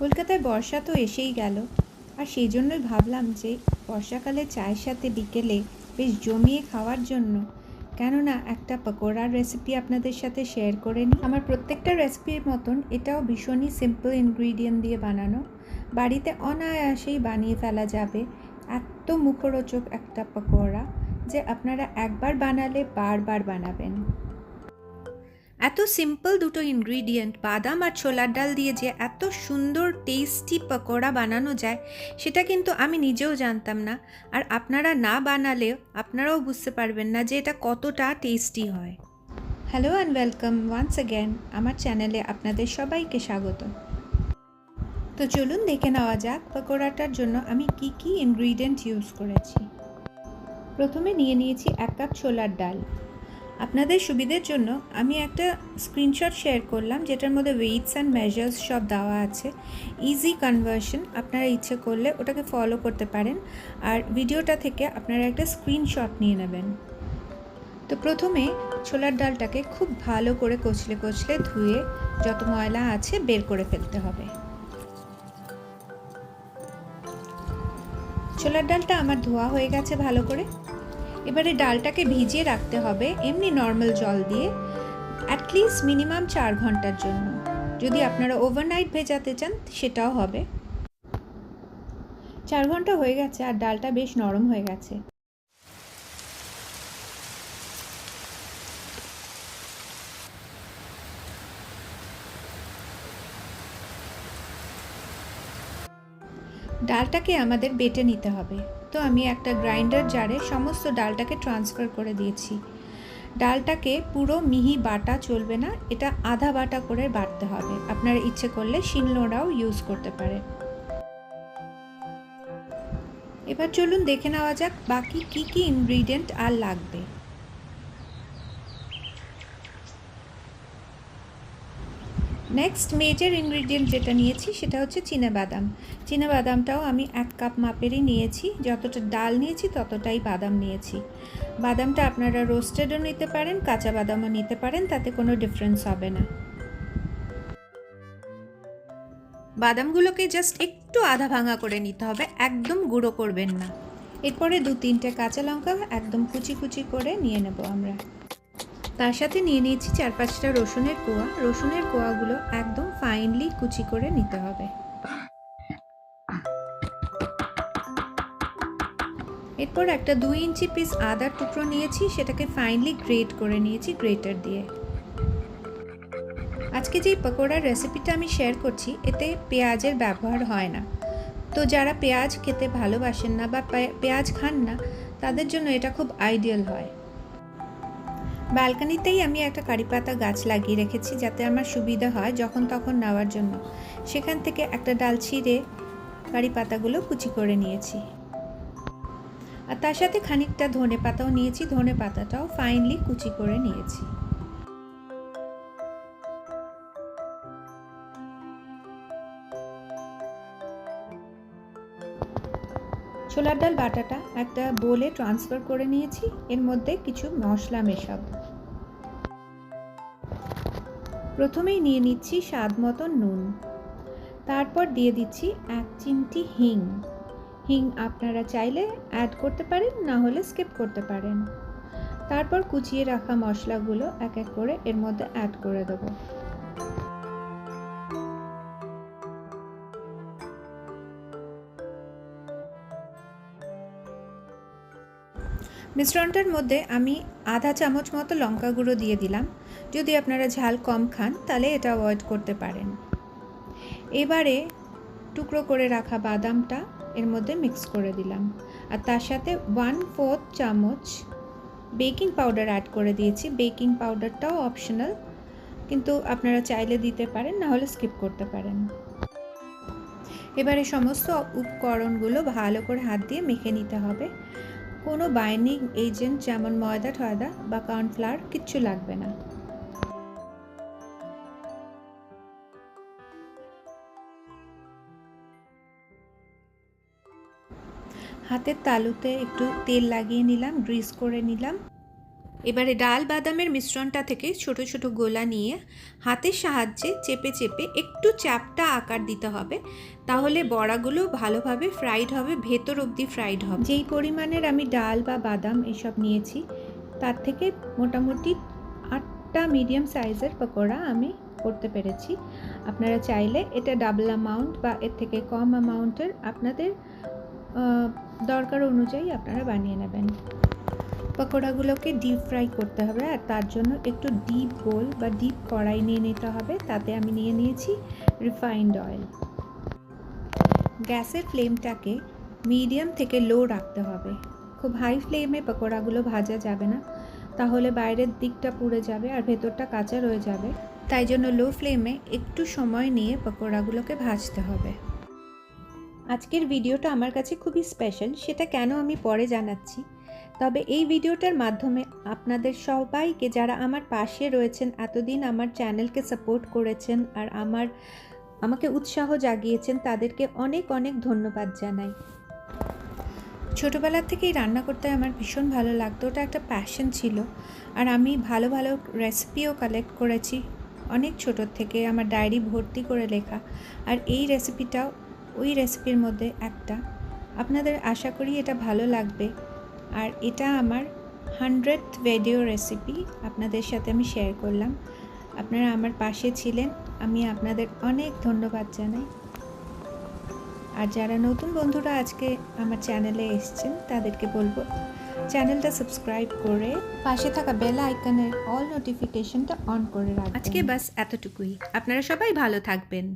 কলকাতায় বর্ষা তো এসেই গেল, আর সেই জন্যই ভাবলাম যে বর্ষাকালে চায়ের সাথে বিকেলে বেশ জমিয়ে খাওয়ার জন্য কেননা একটা পকোড়ার রেসিপি আপনাদের সাথে শেয়ার করে নিই। আমার প্রত্যেকটা রেসিপির মতন এটাও ভীষণই সিম্পল ইনগ্রিডিয়েন্ট দিয়ে বানানো, বাড়িতে অনায়াসেই বানিয়ে ফেলা যাবে। এত মুখরোচক একটা পকোড়া যে আপনারা একবার বানালে বারবার বানাবেন। এত সিম্পল দুটো ইনগ্রিডিয়েন্ট বাদাম আর ছোলার ডাল দিয়ে যে এত সুন্দর টেস্টি পকোড়া বানানো যায় সেটা কিন্তু আমি নিজেও জানতাম না, আর আপনারা না বানালেও আপনারাও বুঝতে পারবেন না যে এটা কতটা টেস্টি হয়। Hello and welcome once again আমার চ্যানেলে আপনাদের সবাইকে স্বাগত। তো চলুন দেখে নেওয়া যাক পকোড়াটার জন্য আমি কি কি ইনগ্রিডিয়েন্ট ইউজ করেছি। প্রথমে নিয়ে নিয়েছি 1 কাপ ছোলার ডাল। আপনাদের সুবিধের জন্য আমি একটা স্ক্রিনশট শেয়ার করলাম যেটার মধ্যে ওয়েটস অ্যান্ড মেজার্স সব দেওয়া আছে। ইজি কনভার্সন, আপনারা ইচ্ছে করলে ওটাকে ফলো করতে পারেন, আর ভিডিওটা থেকে আপনারা একটা স্ক্রিনশট নিয়ে নেবেন। তো প্রথমে ছোলার ডালটাকে খুব ভালো করে কচলে কচলে ধুয়ে যত ময়লা আছে বের করে ফেলতে হবে। ছোলার ডালটা আমার ধোয়া হয়ে গেছে ভালো করে। এবারে ডালটাকে ভিজিয়ে রাখতে হবে এমনি নর্মাল জল দিয়ে অ্যাটলিস্ট মিনিমাম 4 ঘন্টার জন্য। যদি আপনারা ওভারনাইট ভেজাতে চান সেটাও হবে। 4 ঘন্টা হয়ে গেছে আর ডালটা বেশ নরম হয়ে গেছে। ডালটাকে আমাদের বেটে নিতে হবে, তো আমি একটা গ্রাইন্ডার জারে সমস্ত ডালটাকে ট্রান্সফার করে দিয়েছি। ডালটাকে পুরো মিহি বাটা চলবে না, এটা আধা বাটা করে বাটতে হবে। আপনারা ইচ্ছে করলে শিলনোড়াও ইউজ করতে পারেন। এবার চলুন দেখে নেওয়া যাক বাকি কি কি ইনগ্রিডিয়েন্ট আর লাগবে। নেক্সট মেজর ইনগ্রিডিয়েন্ট যেটা নিয়েছি সেটা হচ্ছে চীনাবাদাম। চীনাবাদামটাও আমি 1 কাপ মাপেরই নিয়েছি, যতটা ডাল নিয়েছি ততটাই বাদাম নিয়েছি। বাদামটা আপনারা রোস্টেডও নিতে পারেন, কাঁচা বাদামও নিতে পারেন, তাতে কোনো ডিফারেন্স হবে না। বাদামগুলোকে জাস্ট একটু আধা ভাঙা করে নিতে হবে, একদম গুঁড়ো করবেন না। এরপরে 2-3টে কাঁচা লঙ্কা একদম কুচি কুচি করে নিয়ে নেব আমরা। তার সাথে নিয়ে নিয়েছি 4-5টা রসুনের কোয়া। রসুনের কোয়াগুলো একদম ফাইনলি কুচি করে নিতে হবে। এরপর একটা 2 ইঞ্চি পিস আদার টুকরো নিয়েছি, সেটাকে ফাইনলি গ্রেট করে নিয়েছি গ্রেটার দিয়ে। আজকে যেই পকোড়ার রেসিপিটা আমি শেয়ার করছি এতে পেঁয়াজের ব্যবহার হয় না, তো যারা পেঁয়াজ খেতে ভালোবাসেন না বা পেঁয়াজ খান না তাদের জন্য এটা খুব আইডিয়াল হয়। ব্যালকনিতেই আমি একটা কারি পাতা গাছ লাগিয়ে রেখেছি যাতে আমার সুবিধা হয় যখন তখন নেওয়ার জন্য। সেখান থেকে একটা ডাল ছিঁড়ে কারি পাতাগুলো কুচি করে নিয়েছি, আর তার সাথে খানিকটা ধনে পাতাও নিয়েছি। ধনে পাতাটাও ফাইনলি কুচি করে নিয়েছি। ছোলার ডাল বাটাটা একটা বোলে ট্রান্সফার করে নিয়েছি, এর মধ্যে কিছু মশলা মেশাবো। প্রথমেই নিয়ে নিচ্ছি স্বাদ মতো নুন, তারপর দিয়ে দিচ্ছি 1 চিমটি হিং। হিং আপনারা চাইলে অ্যাড করতে পারেন, না হলে স্কিপ করতে পারেন। তারপর কুচিয়ে রাখা মশলাগুলো এক এক করে এর মধ্যে অ্যাড করে দেব। মিশ্রণটার মধ্যে আমি আধা চামচ মতো লঙ্কা গুঁড়ো দিয়ে দিলাম। যদি আপনারা ঝাল কম খান তাহলে এটা অ্যাভয়েড করতে পারেন। এবারে টুকরো করে রাখা বাদামটা এর মধ্যে মিক্স করে দিলাম, আর তার সাথে 1/4 চামচ বেকিং পাউডার অ্যাড করে দিয়েছি। বেকিং পাউডারটাও অপশনাল, কিন্তু আপনারা চাইলে দিতে পারেন, না হলে স্কিপ করতে পারেন। এবারে সমস্ত উপকরণগুলো ভালো করে হাত দিয়ে মেখে নিতে হবে। কোনো বাইন্ডিং এজেন্ট যেমন ময়দা টয়দা বা কর্নফ্লাওয়ার কিচ্ছু লাগবে না। হাতের তালুতে একটু তেল লাগিয়ে নিলাম, গ্রিস করে নিলাম। এবারে ডাল বাদামের মিশ্রণটা থেকে ছোট ছোট গোলা নিয়ে হাতের সাহায্যে চেপে চেপে একটু চ্যাপ্টা আকার দিতে হবে, তাহলে বড়াগুলো ভালোভাবে ফ্রাইড হবে, ভেতর অবধি ফ্রাইড হবে। যেই পরিমাণের আমি ডাল বা বাদাম এসব নিয়েছি তার থেকে মোটামুটি 8টা মিডিয়াম সাইজের পকোড়া আমি করতে পেরেছি। আপনারা চাইলে এটা ডাবল অ্যামাউন্ট বা এর থেকে কম অ্যামাউন্টের আপনাদের দরকার অনুযায়ী আপনারা বানিয়ে নেবেন। পকোড়াগুলোকে ডিপ ফ্রাই করতে হবে, আর তার জন্য একটু ডিপ বোল বা ডিপ কড়াই নিয়ে নিতে হবে। তাতে আমি নিয়ে নিয়েছি রিফাইন্ড অয়েল। গ্যাসের ফ্লেমটাকে মিডিয়াম থেকে লো রাখতে হবে। খুব হাই ফ্লেমে পকোড়াগুলো ভাজা যাবে না, তাহলে বাইরের দিকটা পুড়ে যাবে আর ভেতরটা কাঁচা রয়ে যাবে। তাই জন্য লো ফ্লেমে একটু সময় নিয়ে পকোড়াগুলোকে ভাজতে হবে। আজকের ভিডিওটা আমার কাছে খুবই স্পেশাল, সেটা কেন আমি পরে জানাচ্ছি। তবে এই ভিডিওটার মাধ্যমে আপনাদের সবাইকে, যারা আমার পাশে রয়েছেন, এতদিন আমার চ্যানেলকে সাপোর্ট করেছেন আর আমাকে উৎসাহ জাগিয়েছেন, তাদেরকে অনেক অনেক ধন্যবাদ জানাই। ছোটোবেলার থেকেই রান্না করতে আমার ভীষণ ভালো লাগতো, ওটা একটা প্যাশন ছিল। আর আমি ভালো ভালো রেসিপিও কালেক্ট করেছি অনেক ছোটোর থেকে, আমার ডায়েরি ভর্তি করে লেখা। আর এই রেসিপিটাও ওই রেসিপির মধ্যে একটা। আপনাদের আশা করি এটা ভালো লাগবে। আর এটা আমার 100th ভিডিও রেসিপি আপনাদের সাথে আমি শেয়ার করলাম। আপনারা আমার পাশে ছিলেন, আমি আপনাদের অনেক ধন্যবাদ জানাই। আর যারা নতুন বন্ধুরা আজকে আমার চ্যানেলে এসেছেন তাদেরকে বলবো চ্যানেলটা সাবস্ক্রাইব করে পাশে থাকা বেল আইকনের অল নোটিফিকেশনটা অন করে রাখবেন। আজকে বাস এতটুকুই। আপনারা সবাই ভালো থাকবেন।